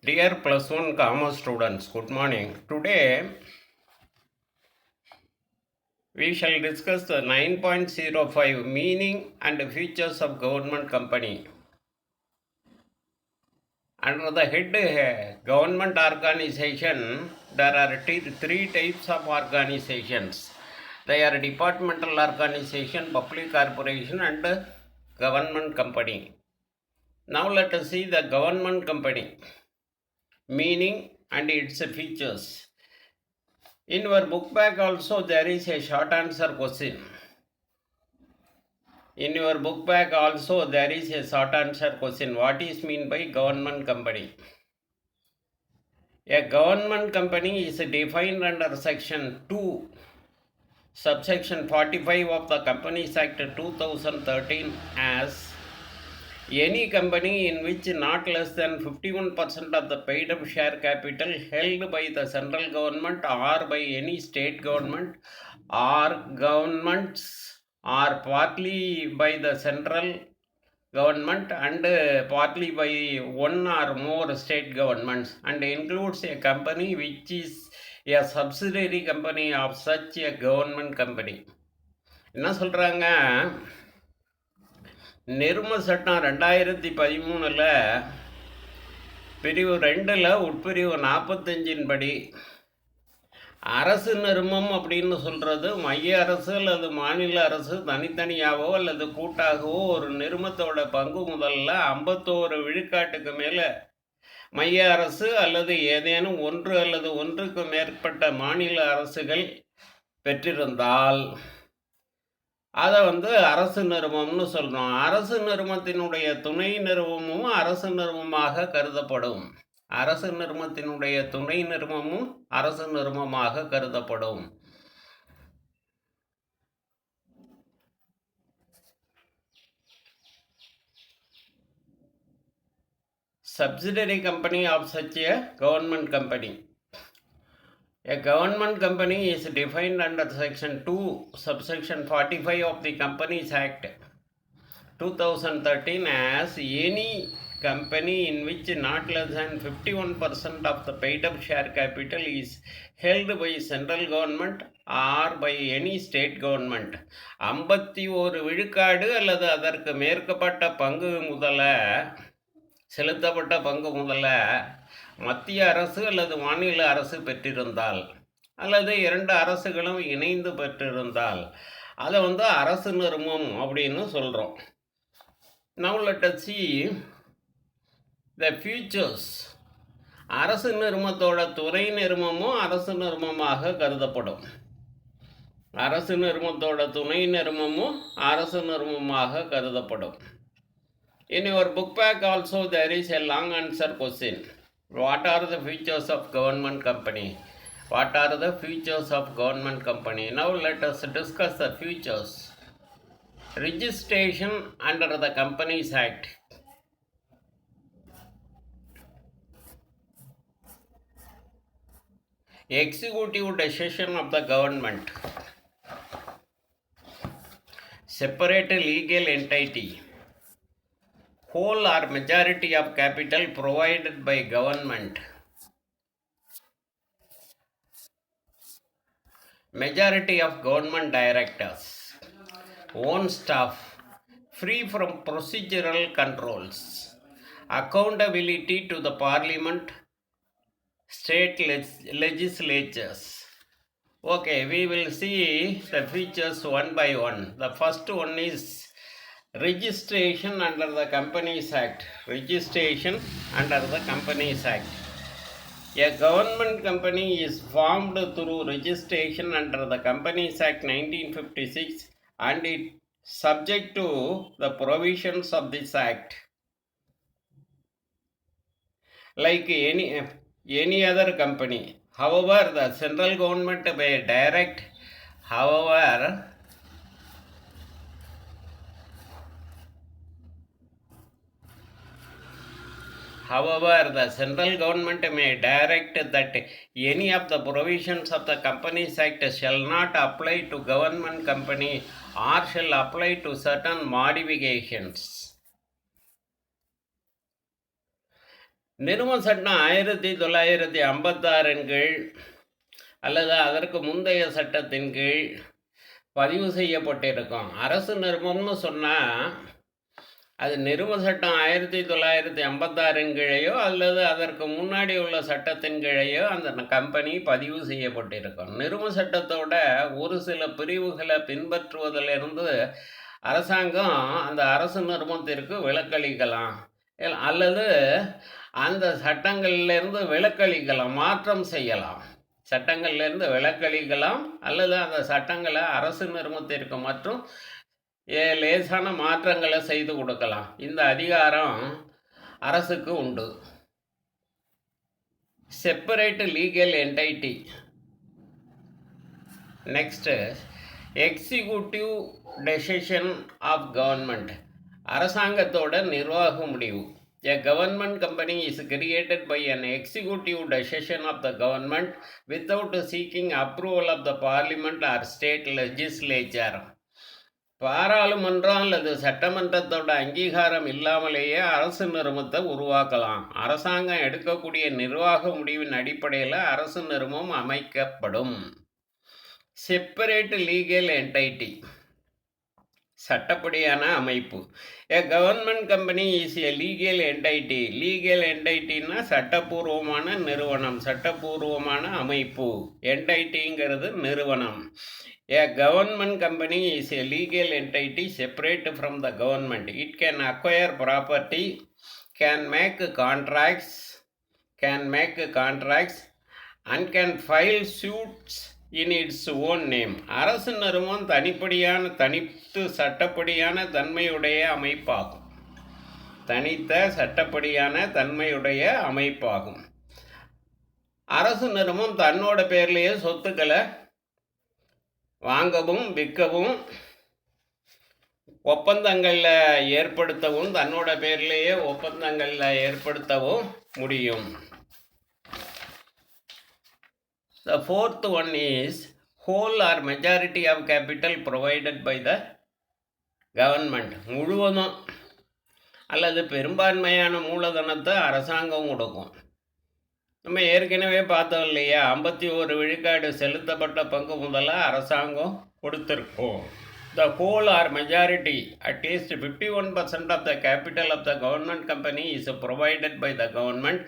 Dear plus one commerce students, good morning. Today we shall discuss the 9.05 meaning and features of government company. Under the head government organization, there are three types of organizations. They are departmental organization, public corporation and government company. Now let us see the government company meaning and its features. In your book bag also there is a short answer question. In your book bag also there is a short answer question. What is mean by government company? A government company is defined under section 2, subsection 45 of the Companies Act 2013 as any company in which not less than 51% of the paid up share capital held by the central government or by any state government or governments or partly by the central government and partly by one or more state governments, and includes a company which is a subsidiary company of such a government company. என்ன சொல்கிறாங்க, நிர்ம சட்டம் 2013 பிரிவு 2 உட்பிரிவு 45 படி அரசு நிறுமம் அப்படின்னு சொல்கிறது மைய அரசு அல்லது மாநில அரசு தனித்தனியாகவோ அல்லது கூட்டாகவோ ஒரு நிறுமத்தோட பங்கு முதல்ல 51 விழுக்காட்டுக்கு மேலே மைய அரசு அல்லது ஏதேனும் ஒன்று அல்லது ஒன்றுக்கு மேற்பட்ட மாநில அரசுகள் பெற்றிருந்தால் அதை அரசு நிறுவனம்னு சொல்கிறோம். அரசு நிறுவனத்தினுடைய துணை நிறுவனமும் அரசு நிறுவனமாக கருதப்படும். அரசு நிறுவனத்தினுடைய துணை நிறுவனமும் அரசு நிறுவனமாக கருதப்படும். Subsidiary company of such a government company. A government company is defined under section 2, subsection 45 of the Companies Act 2013 as any company in which not less than 51% of the paid up share capital is held by central government or by any state government. 51 விழுக்காடு அல்லது அதற்கு மேற்பட்ட பங்கு முதல செலுத்தப்பட்ட பங்கு முதல்ல மத்திய அரசு அல்லது மாநில அரசு பெற்றிருந்தால் அல்லது இரண்டு அரசுகளும் இணைந்து பெற்றிருந்தால் அதை அரசு நிறுவனம் அப்படின்னு சொல்கிறோம். Now let us see the features. அரசு நிறுவனத்தோட துணை நிறுவனமும் அரசு நிறுவனமாக கருதப்படும். அரசு நிறுவனத்தோட துணை நிறுவனமும் அரசு நிறுவனமாக கருதப்படும். In your book bag also there is a long answer question. What are the features of government company? What are the features of government company? Now let us discuss the features. Registration under the Companies Act. Executive decision of the government. Separate legal entity. Whole or majority of capital provided by government. Majority of government directors. Own staff. Free from procedural controls. Accountability to the parliament, state legislatures. Okay, we will see the features one by one. The first one is registration under the Companies Act. Registration under the Companies Act. A government company is formed through registration under the Companies Act 1956 and it subject to the provisions of this act. Like any other company. However, the central government may direct, However, the central government may direct that any of the provisions of the Companies Act shall not apply to government company or shall apply to certain modifications. நிறுவ சட்டம் 1956 கீழ் அல்லது அதற்கு முந்தைய சட்டத்தின் கீழ் பதிவு செய்யப்பட்டிருக்கும். அரசு நிறுவனம்னு சொன்னால் அது நிறுவ சட்டம் 1956 கீழையோ அல்லது அதற்கு முன்னாடி உள்ள சட்டத்தின் கீழையோ அந்த கம்பெனி பதிவு செய்யப்பட்டிருக்கும். நிறுவ சட்டத்தோட ஒரு சில பிரிவுகளை பின்பற்றுவதிலிருந்து அரசாங்கம் அந்த அரசு நிறுவனத்திற்கு விலக்களிக்கலாம் அல்லது அந்த சட்டங்கள்லேருந்து விலக்களிக்கலாம், மாற்றம் செய்யலாம். சட்டங்கள்லேருந்து விலக்களிக்கலாம் அல்லது அந்த சட்டங்களை அரசு நிறுவனத்திற்கு மற்றும் லேசான மாற்றங்களை செய்து கொடுக்கலாம். இந்த அதிகாரம் அரசுக்கு உண்டு. Separate legal entity. Next executive decision of government. அரசாங்கத்தோட நிர்வாக முடிவு. A government company is created by an executive decision of the government without seeking approval of the parliament or state legislature. பாராளுமன்றம் அல்லது சட்டமன்றத்தோட அங்கீகாரம் இல்லாமலேயே அரசு நிறுவனத்தை உருவாக்கலாம். அரசாங்கம் எடுக்கக்கூடிய நிர்வாக முடிவின் அடிப்படையில் அரசு நிறுவனம் அமைக்கப்படும். செப்பரேட் லீகல் என்டைட்டி, சட்டப்படியான அமைப்பு. A government company is a legal entity. Legal என்டைட்டின்னா சட்டப்பூர்வமான நிறுவனம், சட்டப்பூர்வமான அமைப்பு. என்டைட்டிங்கிறது நிறுவனம். A government company is a legal entity separate from the government. It can acquire property, can make contracts and can file suits in its own name. அரசு நிறுவனம் தனித்து சட்டப்படியான தன்மையுடைய அமைப்பாகும். தனித்த சட்டப்படியான தன்மையுடைய அமைப்பாகும். அரசு நிறுவனம் தன்னோட பேர்லேயே சொத்துக்களை வாங்கவும் விற்கவும் ஒப்பந்தங்களில் ஏற்படுத்தவும் தன்னோட பேர்லேயே ஒப்பந்தங்களில் ஏற்படுத்தவும் முடியும். The fourth one is whole or majority of capital provided by the government. முழுவதும் அல்லது பெரும்பான்மையான மூலதனத்தை அரசாங்கம் கொடுக்கும். நம்ம ஏற்கனவே பார்த்தோம் இல்லையா, 51 விழுக்காடு செலுத்தப்பட்ட பங்கு முதல்ல அரசாங்கம் கொடுத்துருக்கோம். The whole or majority, at least 51% of the capital of the government company is provided by the government,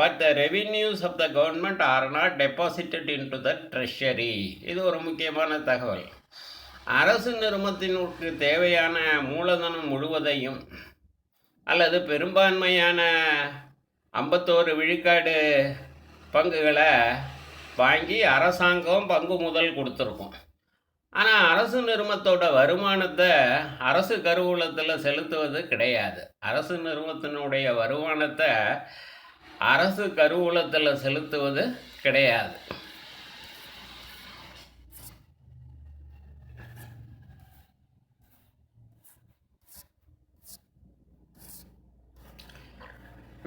but the revenues of the government are not deposited into the treasury. இது ஒரு முக்கியமான தகவல். அரசு நிறுவனத்திற்கு தேவையான மூலதனம் முழுவதையும் அல்லது பெரும்பான்மையான 51 விழுக்காடு பங்குகளை வாங்கி அரசாங்கம் பங்கு முதல் கொடுத்துருக்கும். ஆனால் அரசு நிறுவனத்தோட வருமானத்தை அரசு கருவூலத்தில் செலுத்துவது கிடையாது. அரசு நிறுவனத்தினுடைய வருமானத்தை அரசு கருவூலத்தில் செலுத்துவது கிடையாது.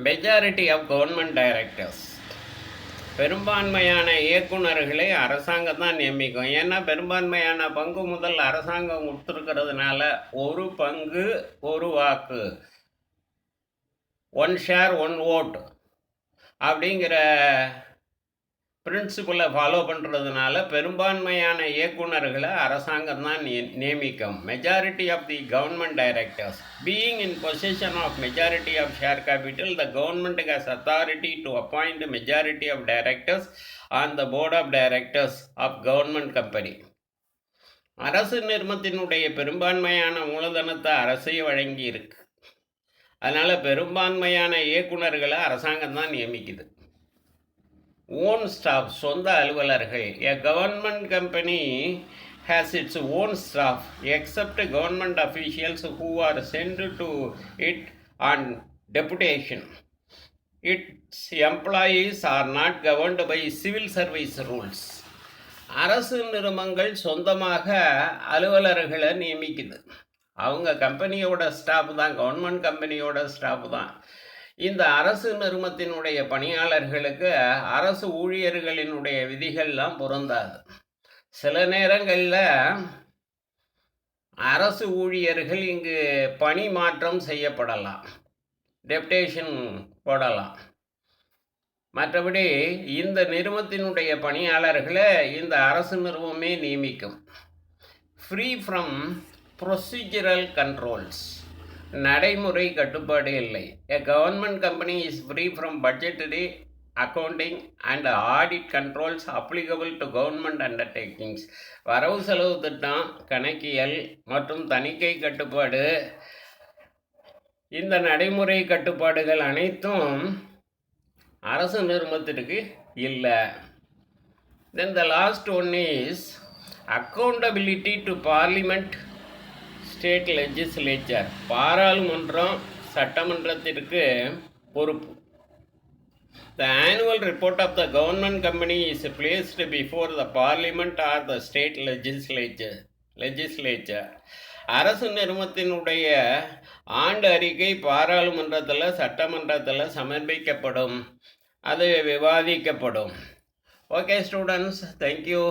Majority of government directors. பெரும்பான்மையான இயக்குநர்களை அரசாங்கம் தான் நியமிக்கும். ஏன்னா பெரும்பான்மையான பங்கு முதல் அரசாங்கம் கொடுத்துருக்கிறதுனால ஒரு பங்கு ஒரு வாக்கு, 1 share 1 vote அப்படிங்கிற பிரின்சிபலை ஃபாலோ பண்ணுறதுனால பெரும்பான்மையான இயக்குநர்களை அரசாங்கம் தான் நியமிக்கும். Majority of the government directors. Being in position of majority of share capital, the government has authority to appoint majority of directors on the board of directors of government company. அரசு நிறுவனத்தினுடைய பெரும்பான்மையான மூலதனத்தை அரசே வழங்கி இருக்கு. அதனால் பெரும்பான்மையான இயக்குநர்களை அரசாங்கம் தான் நியமிக்குது. ஓன் ஸ்டாஃப், சொந்த அலுவலர்கள். A government company has its own staff except government officials who are sent to it on deputation. Its employees are not governed by civil service rules. அரசு நிறுவனங்கள் சொந்தமாக அலுவலர்களை நியமிக்குது. அவங்க கம்பெனியோட ஸ்டாஃப் தான், கவர்மெண்ட் கம்பெனியோட ஸ்டாஃப் தான். இந்த அரசு நிறுவனத்தினுடைய பணியாளர்களுக்கு அரசு ஊழியர்களினுடைய விதிகள்லாம் பொருந்தாது. சில நேரங்களில் அரசு ஊழியர்கள் இங்கு பணி மாற்றம் செய்யப்படலாம், டெப்டேஷன் போடலாம். மற்றபடி இந்த நிறுவனத்தினுடைய பணியாளர்களை இந்த அரசு நிறுவனமே நியமிக்கும். ஃப்ரீ ஃப்ரம் ப்ரொசீஜரல் கண்ட்ரோல்ஸ், நடைமுறை கட்டுப்பாடு இல்லை. எ government company is free from budgetary, accounting and audit controls applicable to government undertakings. வரவு செலவு திட்டம், கணக்கியல் மற்றும் தணிக்கை கட்டுப்பாடு, இந்த நடைமுறை கட்டுப்பாடுகள் அனைத்தும் அரசு நிறுவனத்திற்கு இல்லை. Then the last one is accountability to parliament, state legislature. பாராளுமன்றம், சட்டமன்றத்திற்கு பொறுப்பு. The annual report of the government company is placed before the parliament or the state legislature. அரசு நிறுவனத்தினுடைய ஆண்டு அறிக்கை பாராளுமன்றத்தில், சட்டமன்றத்தில் சமர்ப்பிக்கப்படும், அது விவாதிக்கப்படும். Okay students, thank you.